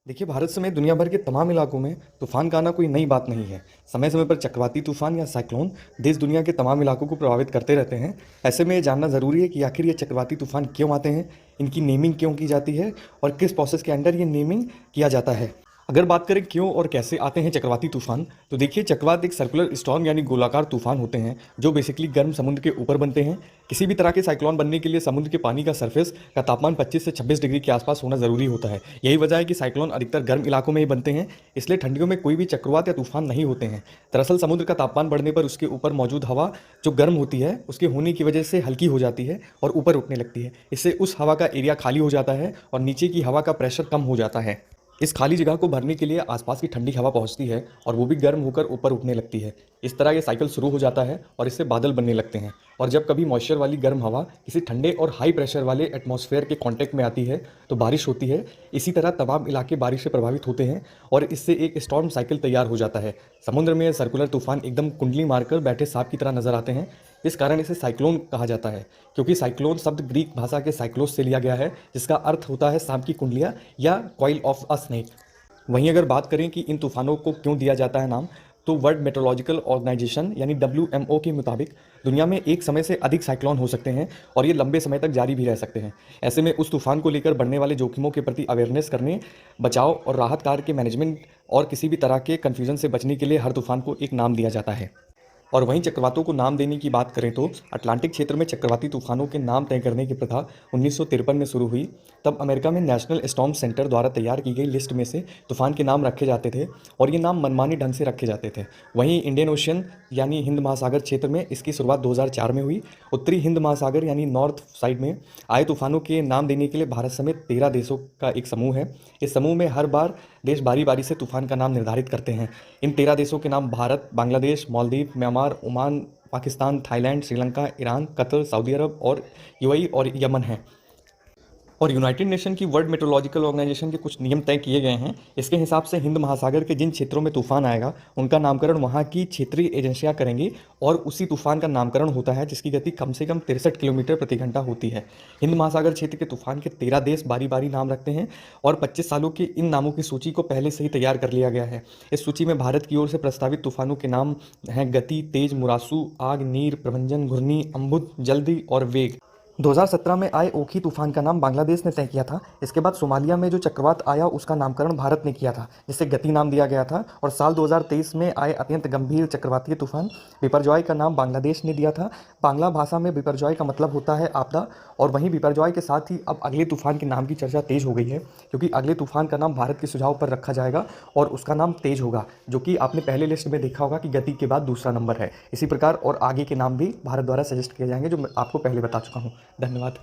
देखिए, भारत समेत दुनिया भर के तमाम इलाकों में तूफान का आना कोई नई बात नहीं है। समय समय पर चक्रवाती तूफान या साइक्लोन देश दुनिया के तमाम इलाकों को प्रभावित करते रहते हैं। ऐसे में ये जानना ज़रूरी है कि आखिर ये चक्रवाती तूफान क्यों आते हैं, इनकी नेमिंग क्यों की जाती है और किस प्रोसेस के अंडर ये नेमिंग किया जाता है। अगर बात करें क्यों और कैसे आते हैं चक्रवाती तूफान, तो देखिए, चक्रवात एक सर्कुलर स्टॉर्म यानी गोलाकार तूफान होते हैं जो बेसिकली गर्म समुद्र के ऊपर बनते हैं। किसी भी तरह के साइक्लोन बनने के लिए समुद्र के पानी का सरफेस का तापमान 25 से 26 डिग्री के आसपास होना ज़रूरी होता है। यही वजह है कि साइक्लोन अधिकतर गर्म इलाकों में ही बनते हैं, इसलिए ठंडियों में कोई भी चक्रवात या तूफान नहीं होते हैं। दरअसल समुद्र का तापमान बढ़ने पर उसके ऊपर मौजूद हवा जो गर्म होती है उसके होने की वजह से हल्की हो जाती है और ऊपर उठने लगती है। इससे उस हवा का एरिया खाली हो जाता है और नीचे की हवा का प्रेशर कम हो जाता है। इस खाली जगह को भरने के लिए आसपास की ठंडी हवा पहुंचती है और वो भी गर्म होकर ऊपर उठने लगती है। इस तरह ये साइकिल शुरू हो जाता है और इससे बादल बनने लगते हैं। और जब कभी मॉइस्चर वाली गर्म हवा किसी ठंडे और हाई प्रेशर वाले एटमॉस्फेयर के कांटेक्ट में आती है तो बारिश होती है। इसी तरह तमाम इलाके बारिश से प्रभावित होते हैं और इससे एक स्टॉर्म साइकिल तैयार हो जाता है। समुद्र में सर्कुलर तूफान एकदम कुंडली मारकर बैठे सांप की तरह नजर आते हैं। इस कारण इसे साइक्लोन कहा जाता है, क्योंकि साइक्लोन शब्द ग्रीक भाषा के साइक्लोस से लिया गया है, जिसका अर्थ होता है सांप की कुंडलियाँ या कॉइल ऑफ अ स्नेक। वहीं अगर बात करें कि इन तूफानों को क्यों दिया जाता है नाम, तो वर्ल्ड मेट्रोलॉजिकल ऑर्गेनाइजेशन यानी WMO के मुताबिक दुनिया में एक समय से अधिक साइक्लोन हो सकते हैं और ये लंबे समय तक जारी भी रह सकते हैं। ऐसे में उस तूफान को लेकर बढ़ने वाले जोखिमों के प्रति अवेयरनेस करने, बचाव और राहत कार्य के मैनेजमेंट और किसी भी तरह के कन्फ्यूजन से बचने के लिए हर तूफान को एक नाम दिया जाता है। और वहीं चक्रवातों को नाम देने की बात करें तो अटलांटिक क्षेत्र में चक्रवाती तूफानों के नाम तय करने की प्रथा 1953 में शुरू हुई। तब अमेरिका में नेशनल स्टॉर्म सेंटर द्वारा तैयार की गई लिस्ट में से तूफान के नाम रखे जाते थे और ये नाम मनमानी ढंग से रखे जाते थे। वहीं इंडियन ओशन यानी हिंद महासागर क्षेत्र में इसकी शुरुआत 2004 में हुई। उत्तरी हिंद महासागर यानी नॉर्थ साइड में आए तूफानों के नाम देने के लिए भारत समेत 13 देशों का एक समूह है। इस समूह में हर बार देश बारी बारी से तूफान का नाम निर्धारित करते हैं। इन 13 देशों के नाम Bharat, Bangladesh, Maldives, Myanmar, Oman, Pakistan, Thailand, Sri Lanka, Iran, Qatar, Saudi Arabia और यूएई और यमन हैं। और यूनाइटेड नेशन की वर्ल्ड मेट्रोलॉजिकल ऑर्गेनाइजेशन के कुछ नियम तय किए गए हैं। इसके हिसाब से हिंद महासागर के जिन क्षेत्रों में तूफान आएगा उनका नामकरण वहाँ की क्षेत्रीय एजेंसियां करेंगी और उसी तूफान का नामकरण होता है जिसकी गति कम से कम 63 किलोमीटर प्रति घंटा होती है। हिंद महासागर क्षेत्र के तूफान के 13 देश बारी बारी नाम रखते हैं और 25 सालों की इन नामों की सूची को पहले से ही तैयार कर लिया गया है। इस सूची में भारत की ओर से प्रस्तावित तूफानों के नाम हैं गति, तेज, मुरासू, आग, नीर, प्रभंजन, घुर्नी, अम्बुद, जल्दी और वेग। 2017 में आए ओखी तूफान का नाम बांग्लादेश ने तय किया था। इसके बाद सोमालिया में जो चक्रवात आया उसका नामकरण भारत ने किया था, जिसे गति नाम दिया गया था। और साल 2023 में आए अत्यंत गंभीर चक्रवातीय तूफान बिपरजॉय का नाम बांग्लादेश ने दिया था। बांग्ला भाषा में बिपरजॉय का मतलब होता है आपदा। और वहीं बिपरजॉय के साथ ही अब अगले तूफान के नाम की चर्चा तेज हो गई है, क्योंकि अगले तूफान का नाम भारत के सुझाव पर रखा जाएगा और उसका नाम तेज होगा, जो कि आपने पहले लिस्ट में देखा होगा कि गति के बाद दूसरा नंबर है। इसी प्रकार और आगे के नाम भी भारत द्वारा सजेस्ट किए जाएंगे, जो मैं आपको पहले बता चुका हूँ। धन्यवाद।